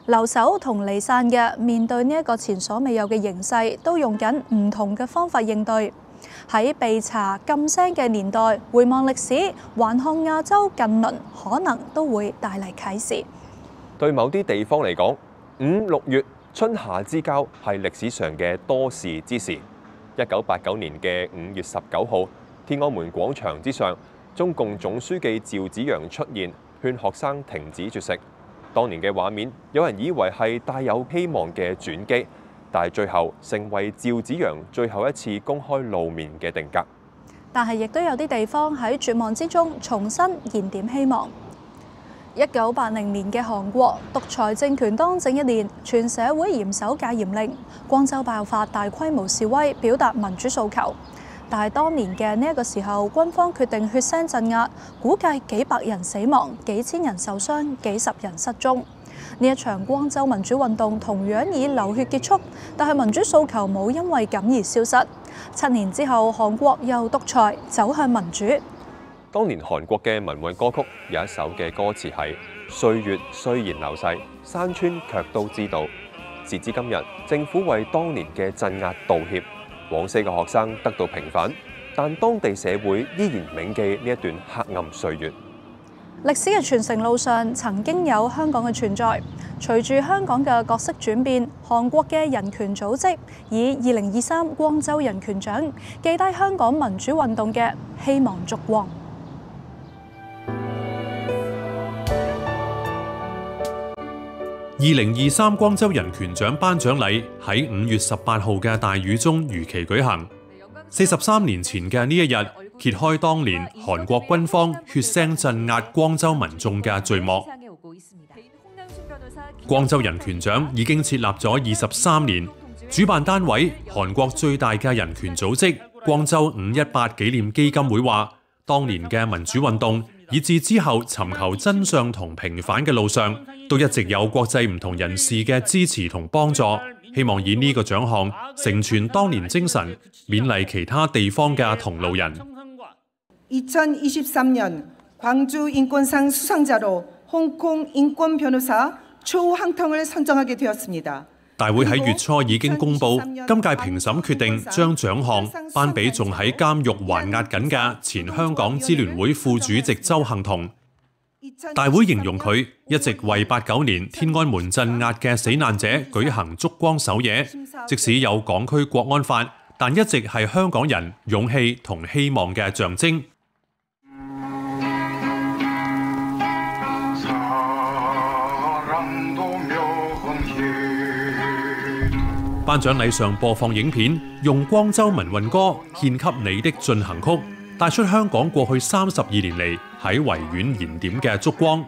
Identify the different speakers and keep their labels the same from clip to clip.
Speaker 1: 留守同離散嘅面對呢一個前所未有嘅形勢，都用緊唔同嘅方法應對。喺被查禁聲嘅年代，回望歷史，環看亞洲近鄰，可能都會帶嚟啟示。
Speaker 2: 對某啲地方嚟講，5、6月春夏之交係歷史上嘅多事之時。1989年嘅5月19號，天安門廣場之上，中共總書記趙紫陽出現，勸學生停止絕食。當年嘅畫面，有人以為係帶有希望嘅轉機，但係最後成為趙紫陽最後一次公開露面嘅定格。
Speaker 1: 但係亦都有啲地方喺絕望之中重新燃點希望。1980年嘅韓國獨裁政權當政1年，全社會嚴守戒嚴令，光州爆發大規模示威，表達民主訴求。但係當年嘅呢一個時候，軍方決定血腥鎮壓，估計幾百人死亡，幾千人受傷，幾十人失蹤。呢一場光州民主運動同樣以流血結束，但係民主訴求冇因為咁而消失。7年之後，韓國又獨裁，走向民主。
Speaker 2: 當年韓國嘅民運歌曲有一首嘅歌詞係：歲月雖然流逝，山川卻都知道。時至今日，政府為當年嘅鎮壓道歉。往昔嘅學生得到平反，但當地社會依然銘記呢一段黑暗歲月。
Speaker 1: 歷史嘅傳承路上，曾經有香港嘅存在。隨住香港嘅角色轉變，韓國嘅人權組織以2023光州人權獎記低香港民主運動嘅希望燭光。
Speaker 3: 2023光州人權獎頒獎禮喺5月18號嘅大雨中如期舉行。43年前嘅呢一日，揭開當年韓國軍方血腥鎮壓光州民眾嘅序幕。光州人權獎已經設立咗23年，主辦單位韓國最大嘅人權組織光州518紀念基金會話，當年嘅民主運動以至之後尋求真相同平反嘅路上，都一直有國際唔同人士嘅支持同幫助。希望以呢個獎項承傳當年精神，勉勵其他地方嘅同路人。
Speaker 4: 2023년 광주 인권상 수상자로 홍콩 인권 변호사 초항통을 선정하게 되었습니다.
Speaker 3: 大會喺月初已經公布，今屆評審決定將獎項頒俾仲喺監獄還押緊嘅前香港支聯會副主席鄒幸彤。大會形容佢一直為89年天安門鎮壓嘅死難者舉行燭光守夜，即使有港區國安法，但一直係香港人勇氣同希望嘅象徵。頒獎禮上播放影片，用光州民運歌獻給你的進行曲，帶出香港過去32年嚟喺維園燃點嘅燭光。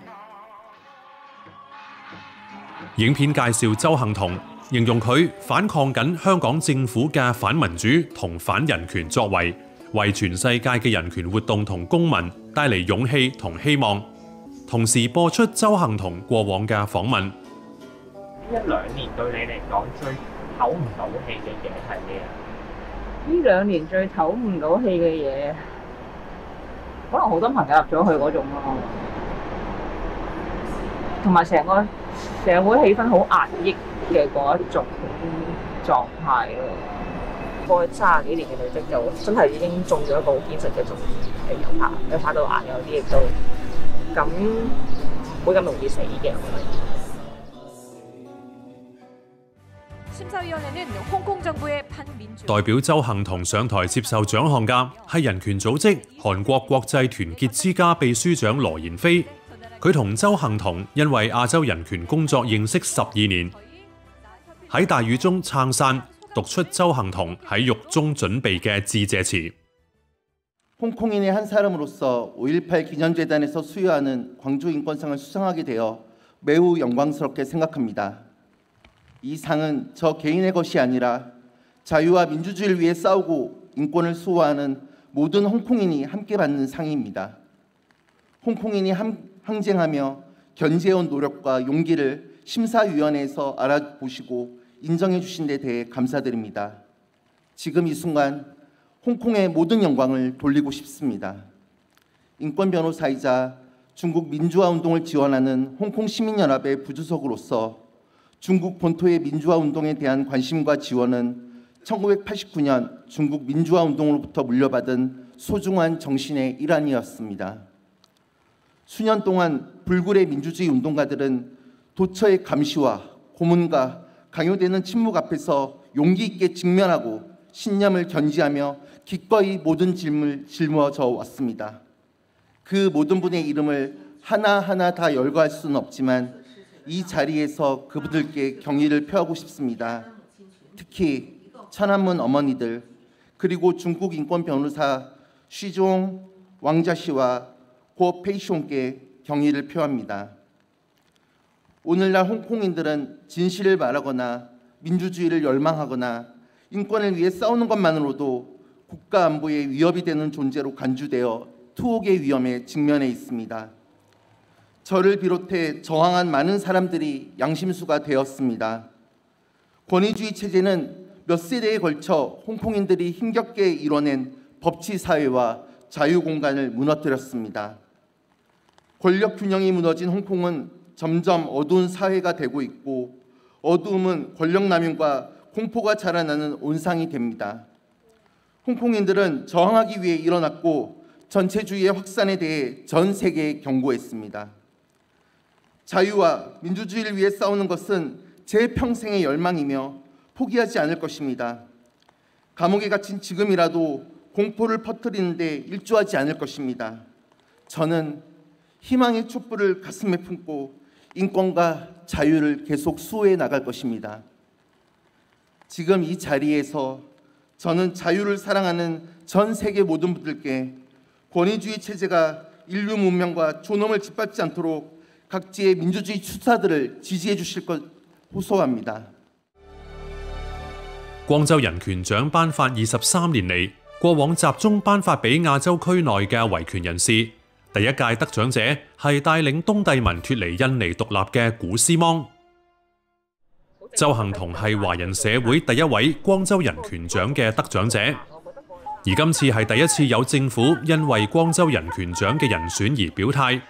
Speaker 3: 影片介紹鄒幸彤，形容佢反抗緊香港政府嘅反民主同反人權作為，為全世界嘅人權活動同公民帶嚟勇氣同希望。同時播出鄒幸彤過往嘅訪問。
Speaker 5: 1-2年對你嚟講最唞唔到氣嘅嘢係咩啊？呢2年最唞唔到氣嘅嘢，可能好多朋友入咗去嗰種咯，同埋成個社會氣氛好壓抑嘅嗰一種狀態咯。過去30幾年嘅累積就真係已經中咗一個好堅實嘅種子，有拍到眼，有啲亦都咁會咁容易死嘅。
Speaker 3: 代表鄒幸彤上台接受獎項嘅係人權組織韓國國際團結之家秘書長羅妍霏。佢同鄒幸彤因為亞洲人權工作認識12年，喺大雨中撐傘讀出鄒幸彤喺獄中準備嘅致謝詞。
Speaker 6: 홍콩인의 한 사람으로서 5.18 기념재단에서 수여하는 광주인권상을 수상하게 되어 매우 영광스럽게 생각합니다. 이 상은 저 개인의 것이 아니라 자유와 민주주의를 위해 싸우고 인권을 수호하는 모든 홍콩인이 함께 받는 상입니다. 홍콩인이 항쟁하며 견제해온 노력과 용기를 심사위원회에서 알아보시고 인정해 주신 데 대해 감사드립니다. 지금 이 순간 홍콩의 모든 영광을 돌리고 싶습니다. 인권 변호사이자 중국 민주화 운동을 지원하는 홍콩 시민연합의 부주석으로서 중국 본토의 민주화 운동에 대한 관심과 지원은 1989년 중국 민주화 운동으로부터 물려받은 소중한 정신의 일환이었습니다. 수년 동안 불굴의 민주주의 운동가들은 도처의 감시와 고문과 강요되는 침묵 앞에서 용기 있게 직면하고 신념을 견지하며 기꺼이 모든 짐을 짊어져 왔습니다. 그 모든 분의 이름을 하나하나 다 열거할 수는 없지만 이 자리에서 그분들께 경의를 표하고 싶습니다. 특히 천안문 어머니들 그리고 중국 인권 변호사 쉬종 왕자씨와 고 페이숑께 경의를 표합니다. 오늘날 홍콩인들은 진실을 말하거나 민주주의를 열망하거나 인권을 위해 싸우는 것만으로도 국가 안보에 위협이 되는 존재로 간주되어 투옥의 위험에 직면해 있습니다. 저를 비롯해 저항한 많은 사람들이 양심수가 되었습니다. 권위주의 체제는 몇 세대에 걸쳐 홍콩인들이 힘겹게 이뤄낸 법치 사회와 자유 공간을 무너뜨렸습니다. 권력 균형이 무너진 홍콩은 점점 어두운 사회가 되고 있고 어두움은 권력 남용과 공포가 자라나는 온상이 됩니다. 홍콩인들은 저항하기 위해 일어났고 전체주의의 확산에 대해 전 세계에 경고했습니다. 자유와 민주주의를 위해 싸우는 것은 제 평생의 열망이며 포기하지 않을 것입니다. 감옥에 갇힌 지금이라도 공포를 퍼뜨리는 데 일조하지 않을 것입니다. 저는 희망의 촛불을 가슴에 품고 인권과 자유를 계속 수호해 나갈 것입니다. 지금 이 자리에서 저는 자유를 사랑하는 전 세계 모든 분들께 권위주의 체제가 인류 문명과 존엄을 짓밟지 않도록 각지의 민주주의 추사들을 지지해 주실 것 호소합니다.
Speaker 3: 光州人權獎頒發23年嚟，過往集中頒發俾亞洲區內嘅維權人士。第一屆得獎者係帶領東帝汶脱離印尼獨立嘅古斯芒。鄒幸彤係華人社會第一位光州人權獎嘅得獎者，而今次係第一次有政府因為光州人權獎嘅人選而表態。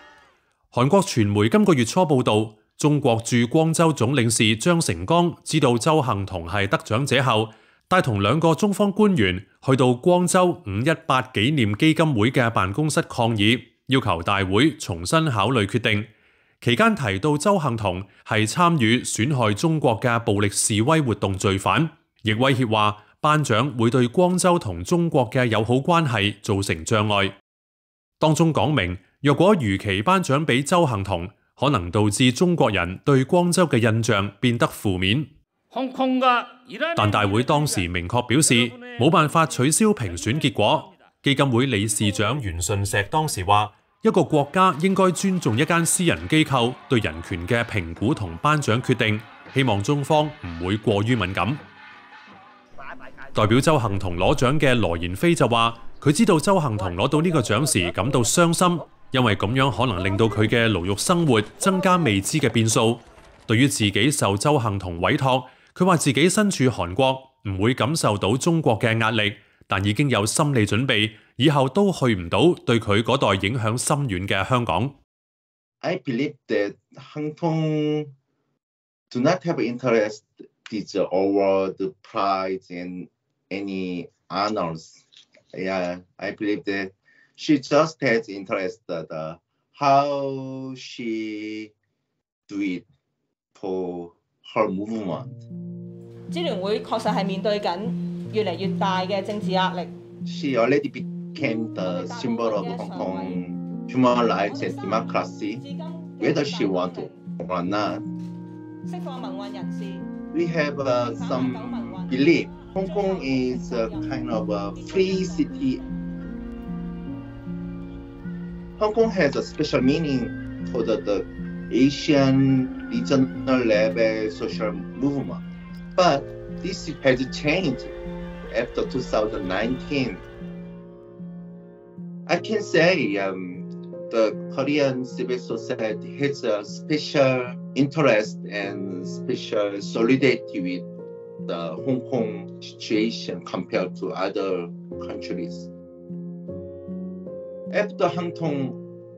Speaker 3: 韓國傳媒今個月初報導，中國駐光州總領事張成剛知道鄒幸彤係得獎者後，帶同兩個中方官員去到光州518紀念基金會嘅辦公室抗議，要求大會重新考慮決定。期間提到鄒幸彤係參與損害中國嘅暴力示威活動罪犯，亦威脅話頒獎會對光州同中國嘅友好關係造成障礙。當中講明，若果如期頒獎俾鄒幸彤，可能導致中國人對光州嘅印象變得負面。但大會當時明確表示，冇辦法取消評選結果。基金會理事長袁順石當時話：一個國家應該尊重一間私人機構對人權嘅評估同頒獎決定，希望中方唔會過於敏感。代表鄒幸彤攞獎嘅羅妍霏就話：佢知道鄒幸彤攞到呢個獎時感到傷心，因為咁樣可能令到佢嘅牢獄生活增加未知嘅變數。對於自己受鄒幸彤委託，佢話自己身處韓國唔會感受到中國嘅壓力，但已經有心理準備，以後都去唔到對佢嗰代影響深遠嘅香港。
Speaker 6: I believe that Hang Thong do not have interest this award, prize, and any honors. Yeah, I believe that she just has interest that how she do it for her movement.
Speaker 7: 支聯會確實係面對緊越嚟越大嘅政治壓力。
Speaker 6: She already became the symbol of Hong Kong human rights and democracy, whether she wants to or not.
Speaker 7: 釋放民運人士。
Speaker 6: We have some belief. Hong Kong is a kind of a free city. Hong Kong has a special meaning for the Asian regional level social movement. But this has changed after 2019. I can say the Korean civil society has a special interest and special solidarity with the Hong Kong situation compared to other countries. After Hang Thong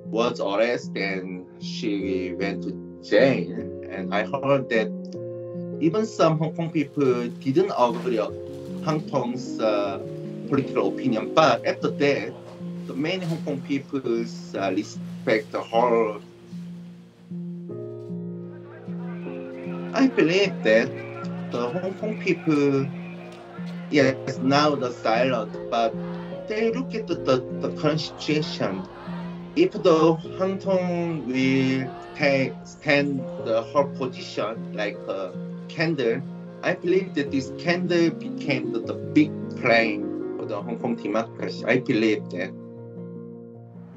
Speaker 6: was arrested and she went to jail, and I heard that Even some Hong Kong people didn't agree with Hang Tong's political opinion, but after that, the many Hong Kong people respect her. I believe that the Hong Kong people, yes, now they're silent, but they look at the current situation. If the Hang Tong will stand her position like a candle, I believe that this candle became the big flame for the Hong Kong democracy. I believe that.